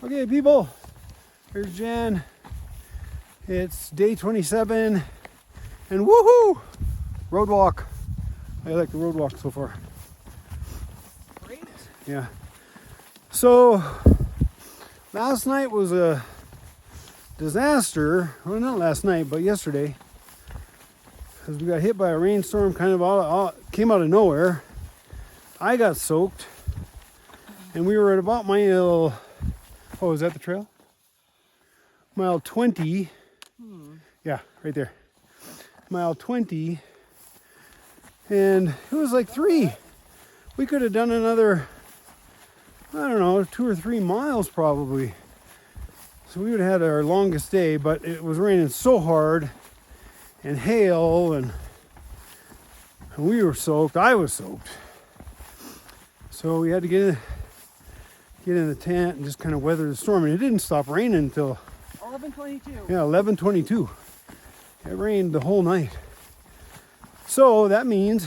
Okay, people, here's Jen. It's day 27 and woohoo! Road walk. I like the road walk so far. Great. Yeah. So, last night was a disaster. Well, not last night, but yesterday. Because we got hit by a rainstorm, kind of came out of nowhere. I got soaked. And we were at about mile, oh, is that the trail? Mile 20. Yeah, right there. Mile 20. And it was like 3. We could have done another, I don't know, 2 or 3 miles probably. So we would have had our longest day, but it was raining so hard and hail and we were soaked. I was soaked. So we had to get in the tent and just kind of weather the storm. And it didn't stop raining until 11:22. Yeah, 11:22. It rained the whole night. So that means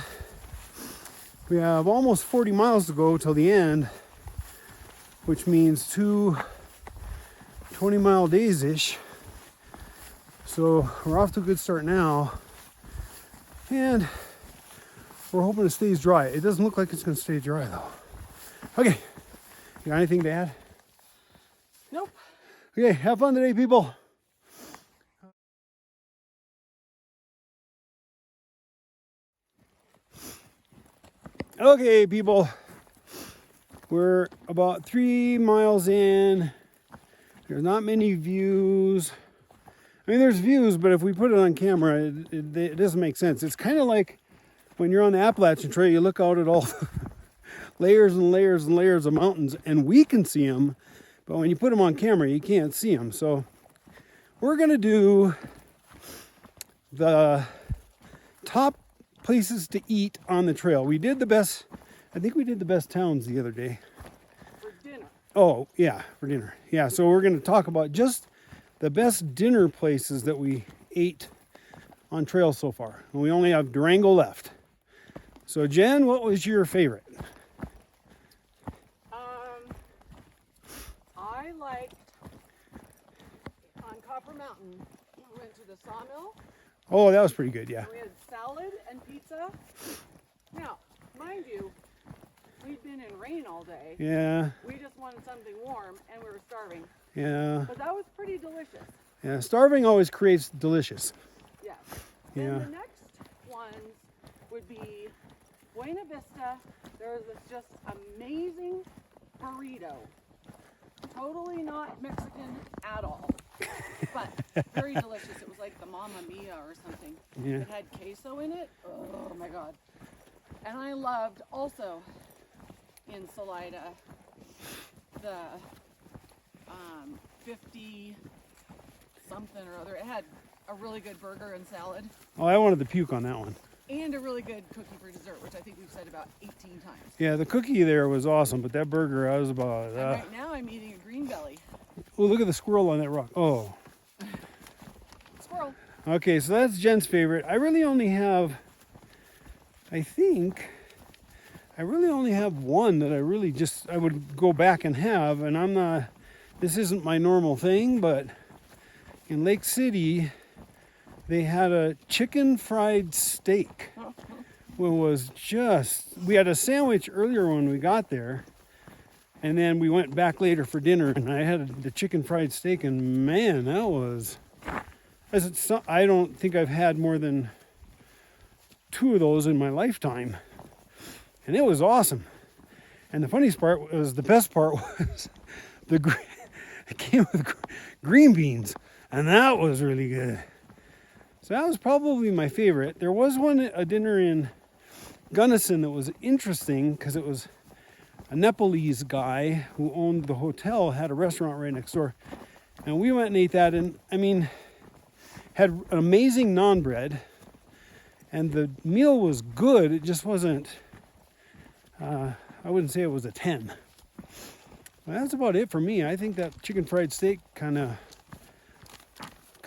we have almost 40 miles to go till the end, which means 2 20-mile days-ish. So we're off to a good start now. And we're hoping it stays dry. It doesn't look like it's going to stay dry though. Okay, you got anything to add? Nope. Okay, have fun today, people. Okay, people, we're about 3 miles in. There's not many views. I mean, there's views, but if we put it on camera, it doesn't make sense. It's kind of like when you're on the Appalachian Trail, you look out at all layers and layers and layers of mountains, and we can see them, but when you put them on camera, you can't see them. So we're going to do the top places to eat on the trail. We did the best, I think we did the best towns the other day. For dinner. Oh, yeah, for dinner. Yeah, so we're going to talk about just the best dinner places that we ate on trail so far. And we only have Durango left. So Jen, what was your favorite? I liked on Copper Mountain. We went to the sawmill. Oh, that was pretty good, yeah. We had salad and pizza. Now, mind you, we'd been in rain all day. Yeah, We just wanted something warm, and we were starving. yeah. But that was pretty delicious. Yeah, starving always creates delicious. Yeah. Yeah. Then the next ones would be Buena Vista. There was this just amazing burrito. Totally not Mexican at all, but very delicious. It was like the Mamma Mia or something. Yeah. It had queso in it. Oh my God. And I loved also in Salida the 50 something or other. It had a really good burger and salad Oh, I wanted to puke on that one. and a really good cookie for dessert, which I think we've said about 18 times. Yeah, the cookie there was awesome, but that burger, I was about... And right now I'm eating a green belly. Oh, look at the squirrel on that rock. Oh. Squirrel. Okay, so that's Jen's favorite. I really only have... I really only have one that I would go back and have, and I'm not... This isn't my normal thing, but in Lake City, they had a chicken fried steak. It was just, we had a sandwich earlier when we got there, and then we went back later for dinner, and I had the chicken fried steak, and man, that was, I don't think I've had more than 2 of those in my lifetime, and it was awesome. And the funniest part was, the best part was, it came with green beans, and that was really good. So that was probably my favorite. There was a dinner in Gunnison that was interesting because it was a Nepalese guy who owned the hotel, had a restaurant right next door. And we went and ate that, and I mean, had an amazing naan bread, and the meal was good. It just wasn't, I wouldn't say it was a 10. Well, that's about it for me. I think that chicken fried steak kind of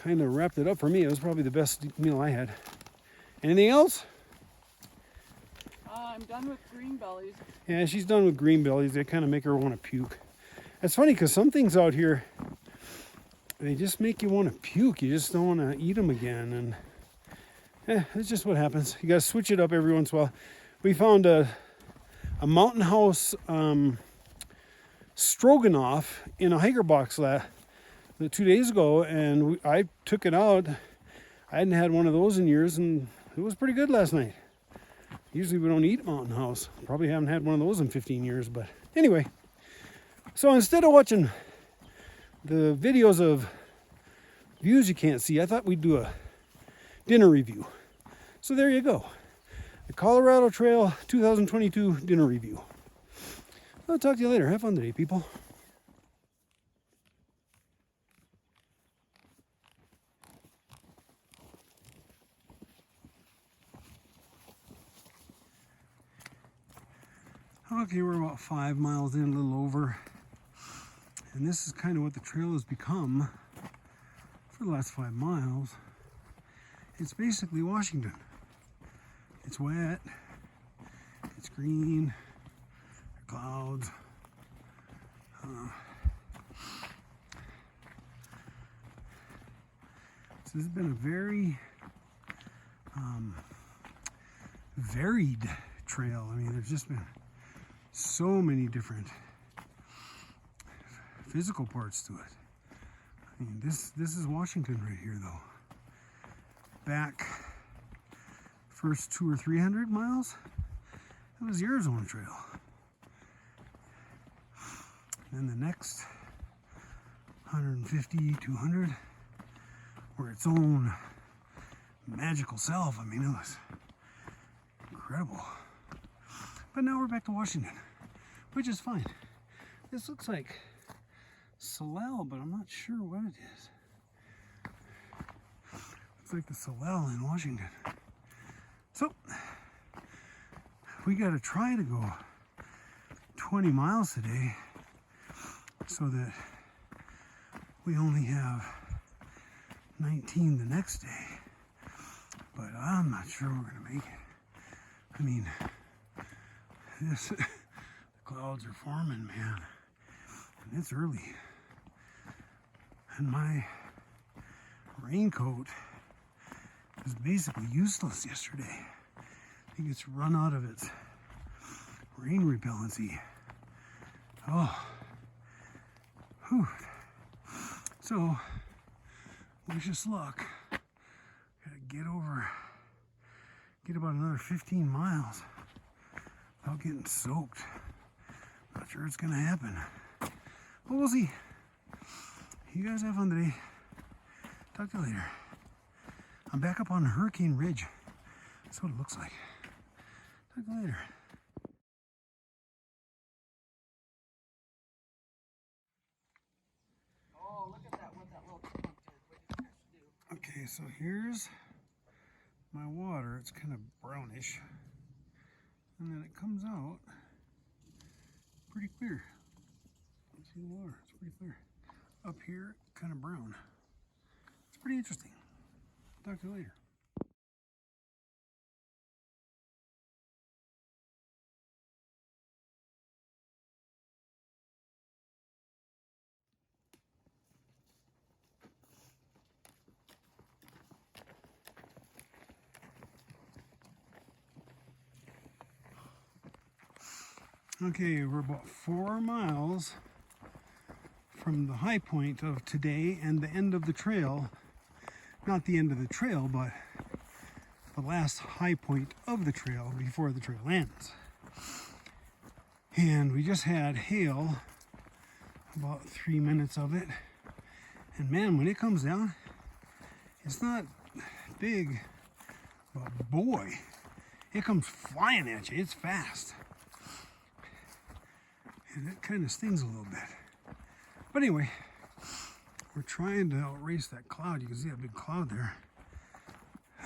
wrapped it up for me. It was probably the best meal I had. Anything else? I'm done with green bellies. Yeah, she's done with green bellies. They kind of make her want to puke. It's funny because some things out here, they just make you want to puke. You just don't want to eat them again. And it's just what happens. You got to switch it up every once in a while. We found a Mountain House stroganoff in a hiker box 2 days ago, and I took it out. I hadn't had one of those in years, and it was pretty good last night. Usually we don't eat Mountain House. Probably haven't had one of those in 15 years, but anyway. So instead of watching the videos of views you can't see, I thought we'd do a dinner review. So there you go. The Colorado Trail 2022 dinner review. I'll talk to you later. Have fun today, people. Okay, we're about 5 miles in, a little over. And this is kind of what the trail has become for the last 5 miles. It's basically Washington. It's wet, it's green, clouds. So this has been a very varied trail. I mean, there's just been so many different physical parts to it. I mean, this is Washington right here, though. Back first 200 or 300 miles, it was the Arizona Trail. Then the next 150, 200 were its own magical self. I mean, it was incredible. But now we're back to Washington, which is fine. This looks like Salal, but I'm not sure what it is. Looks like the Salal in Washington. So, we gotta try to go 20 miles today so that we only have 19 the next day. But I'm not sure we're gonna make it. I mean, the clouds are forming, man, and it's early. And my raincoat was basically useless yesterday. I think it's run out of its rain repellency. Oh, whew. So, wish us luck. Gotta get about another 15 miles without getting soaked. Not sure it's gonna happen. But we'll see. You guys have fun today. Talk to you later. I'm back up on Hurricane Ridge. That's what it looks like. Talk to you later. Oh, look at that, what that little chipmunk did. What did you guys do? Okay, so here's my water. It's kind of brownish. And then it comes out pretty clear. You see the water, it's pretty clear. Up here, kind of brown. It's pretty interesting. Talk to you later. Okay, we're about 4 miles from the high point of today and the end of the trail. Not the end of the trail, but the last high point of the trail before the trail ends. And we just had hail, about 3 minutes of it. And man, when it comes down, it's not big, but boy, it comes flying at you. It's fast. And it kind of stings a little bit. But anyway, we're trying to outrace that cloud. You can see that big cloud there.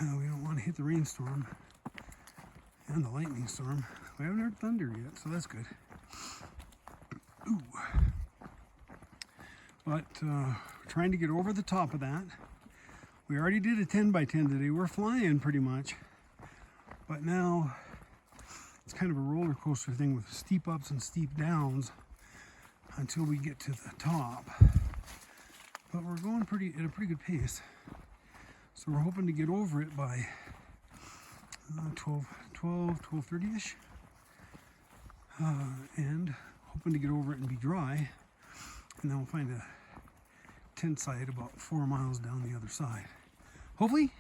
We don't want to hit the rainstorm and the lightning storm. We haven't heard thunder yet, so that's good. Ooh. But we're trying to get over the top of that. We already did a 10 by 10 today. We're flying pretty much. But now it's kind of a roller coaster thing with steep ups and steep downs. until we get to the top. But we're going at a pretty good pace. So we're hoping to get over it by 12:30ish. And hoping to get over it and be dry. And then we'll find a tent site about 4 miles down the other side. Hopefully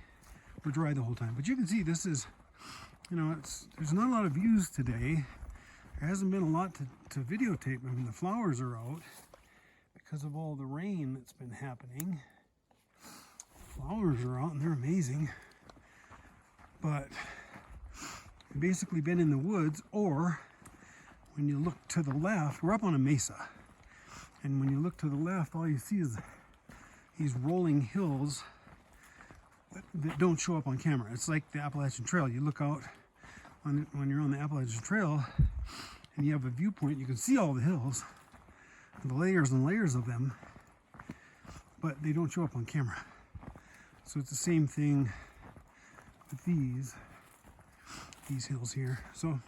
we're dry the whole time. But you can see this is, there's not a lot of views today. There hasn't been a lot to videotape. I mean, the flowers are out because of all the rain that's been happening. Flowers are out and they're amazing. But we've basically been in the woods, or when you look to the left, we're up on a mesa. And when you look to the left, all you see is these rolling hills that don't show up on camera. It's like the Appalachian Trail. You look out when you're on the Appalachian Trail and you have a viewpoint, you can see all the hills, the layers and layers of them, but they don't show up on camera. So it's the same thing with these hills here. So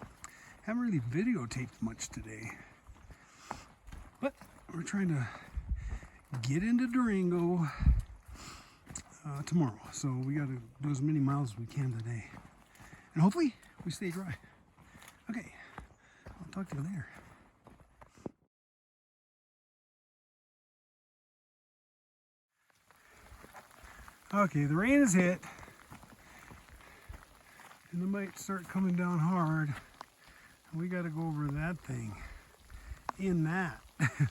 haven't really videotaped much today, but we're trying to get into Durango tomorrow. So we got to do as many miles as we can today. And hopefully we stay dry. Okay, I'll talk to you later. Okay, the rain has hit. And it might start coming down hard. We got to go over that thing in that.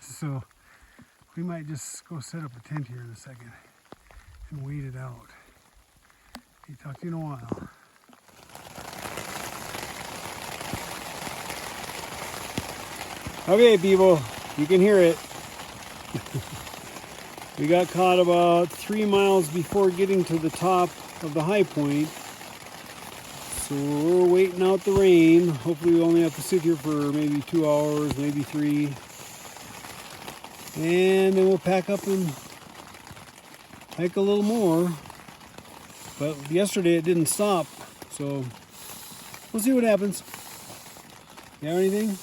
So we might just go set up a tent here in a second and wait it out. Okay, talk to you in a while. Okay, people, you can hear it. We got caught about 3 miles before getting to the top of the high point. So we're waiting out the rain. Hopefully we only have to sit here for maybe 2 hours, maybe 3. And then we'll pack up and hike a little more. But yesterday it didn't stop, so we'll see what happens. You have anything?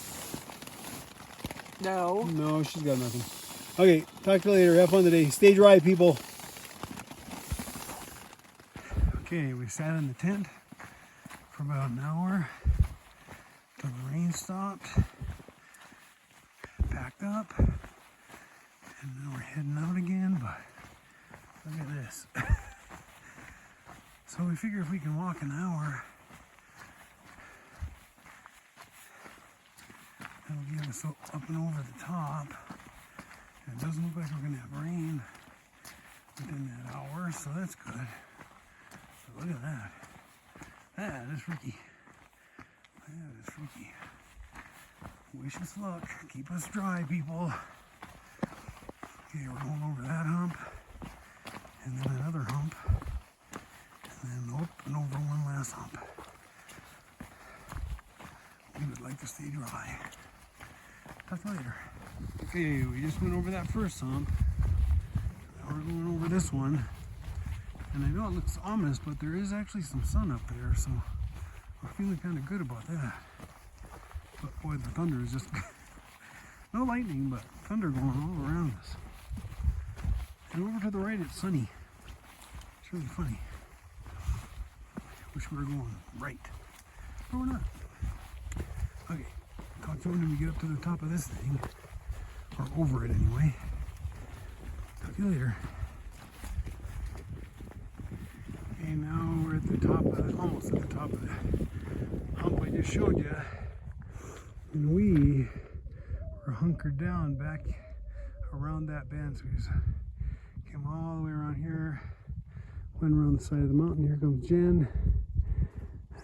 No. No, she's got nothing. Okay, talk to you later. Have fun today. Stay dry, people. Okay, we sat in the tent for about an hour till the rain stopped. Packed up. And then we're heading out again, but look at this. So we figure if we can walk an hour, that'll get us up and over the top. And it doesn't look like we're going to have rain within that hour, so that's good. So look at that. That is freaky. That is freaky. Wish us luck. Keep us dry, people. Okay, we're going over that hump, and then another hump, and then up and over one last hump. We would like to stay dry. Talk to you later. Okay, we just went over that first hump. Now we're going over this one. And I know it looks ominous, but there is actually some sun up there, so we're feeling kind of good about that. But boy, the thunder is just... no lightning, but thunder going all around us. And over to the right, it's sunny. It's really funny. Wish we were going right. But we're not. Okay, talk to you when we get up to the top of this thing. Or over it anyway. Talk to you later. Okay, now we're at the top of almost at the top of the hump I just showed you. And we were hunkered down back around that bend. So we just came all the way around here, went around the side of the mountain. Here comes Jen.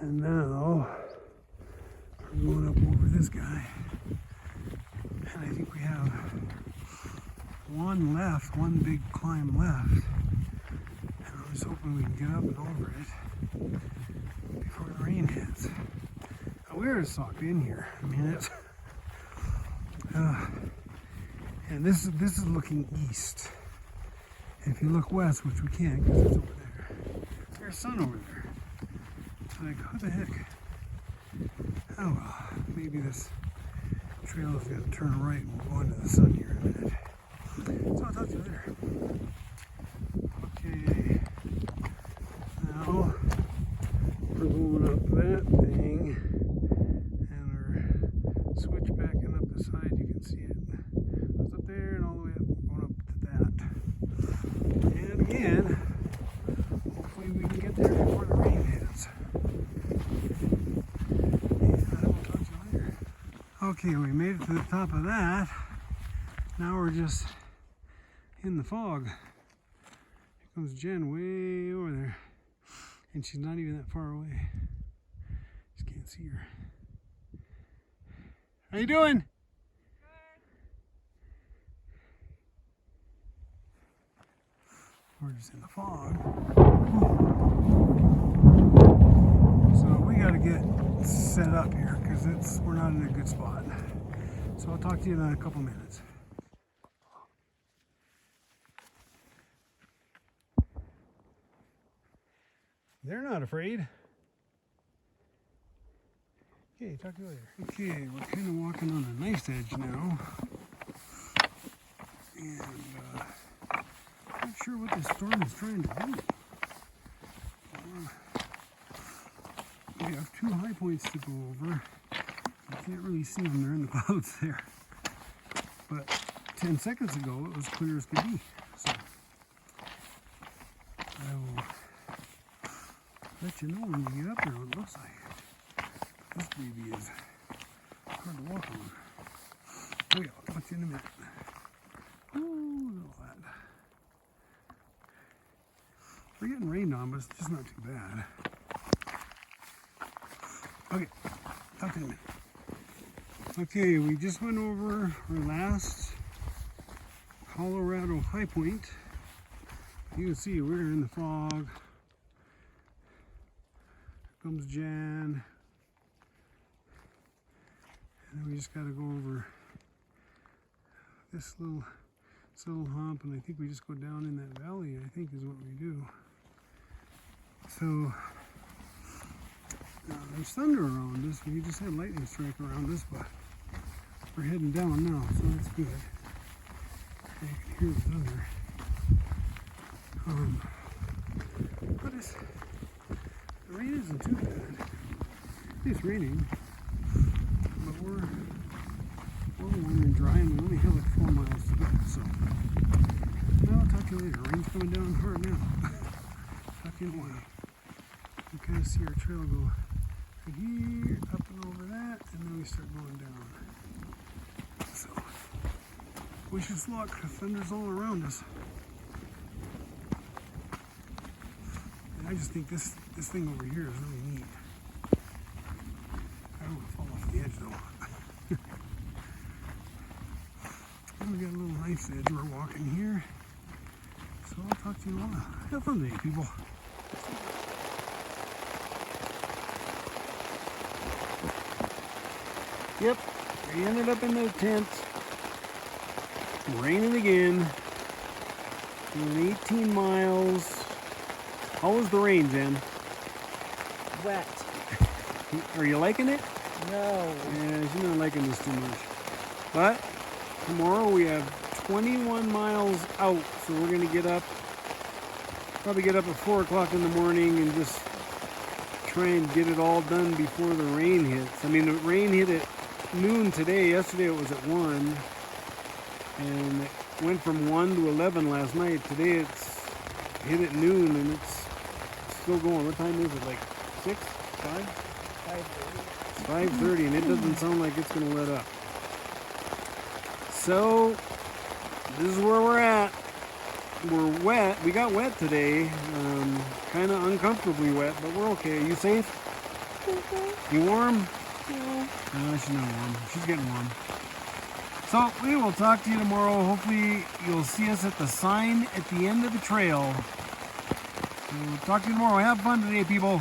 And now we're going up over this guy. And I think we have one big climb left. And I'm just hoping we can get up and over it before the rain hits. Now, we're just socked in here. I mean, it's... and this is looking east. And if you look west, which we can't because it's over there, there's sun over there. It's like, what the heck? Oh well, maybe this trail is going to turn right and we'll go into the sun here in a minute. So I'll talk to you later. Okay, now we're going up that thing and we're switchbacking up the side. You can see it. It's up there and all the way up, going up to that. And again, hopefully we can get there before the rain hits. And I will talk to you later. Okay, we made it to the top of that. Now we're just in the fog. Here comes Jen way over there. And she's not even that far away. Just can't see her. How you doing? Good. We're just in the fog. So we gotta get set up here because we're not in a good spot. So I'll talk to you in a couple minutes. They're not afraid. Okay, talk to you later. Okay, we're kind of walking on a nice edge now. And not sure what this storm is trying to do. We have two high points to go over. You can't really see them, they're in the clouds there. But 10 seconds ago, it was clear as could be. So I will let you know when we get up there what it looks like. This baby is hard to walk on. Oh yeah, I'll talk to you in a minute. Ooh, look at that. We're getting rained on, but it's just not too bad. Okay, talk to you in a minute. Okay, we just went over our last Colorado high point. You can see we're in the fog. Here comes Jan. And then we just gotta go over this little hump, and I think we just go down in that valley, I think is what we do. So there's thunder around us. We just had lightning strike around us, but we're heading down now, so that's good. You can hear the thunder. But the rain isn't too bad. It's raining, but we're warm and dry, and we only have like 4 miles to go. So I'll talk to you later. Rain's coming down hard now. Talk to you in a while. You kind of see our trail go right here, up and over that, and then we start going down. So wish us luck. Thunder's all around us. And I just think this thing over here is really neat. I don't want to fall off the edge though. And we got a little nice edge we're walking here. So I'll talk to you in a while. Have fun today, people. Yep, we ended up in the tent. Raining again. Doing 18 miles. How was the rain, Jen? Wet. Are you liking it? No. Yeah, she's not liking this too much. But tomorrow we have 21 miles out, so we're gonna get up. Probably get up at 4 o'clock in the morning and just try and get it all done before the rain hits. I mean, the rain hit at noon today. Yesterday it was at 1. And it went from 1 to 11 last night. Today it's hit at noon and it's still going. What time is it? Like 6? 5? 5:30, and it doesn't sound like it's going to let up. So this is where we're at. We're wet. We got wet today. Kind of uncomfortably wet, but we're okay. Are you safe? You warm? No. No, she's not warm. She's getting warm. So we will talk to you tomorrow. Hopefully you'll see us at the sign at the end of the trail. So we'll talk to you tomorrow. Have fun today, people.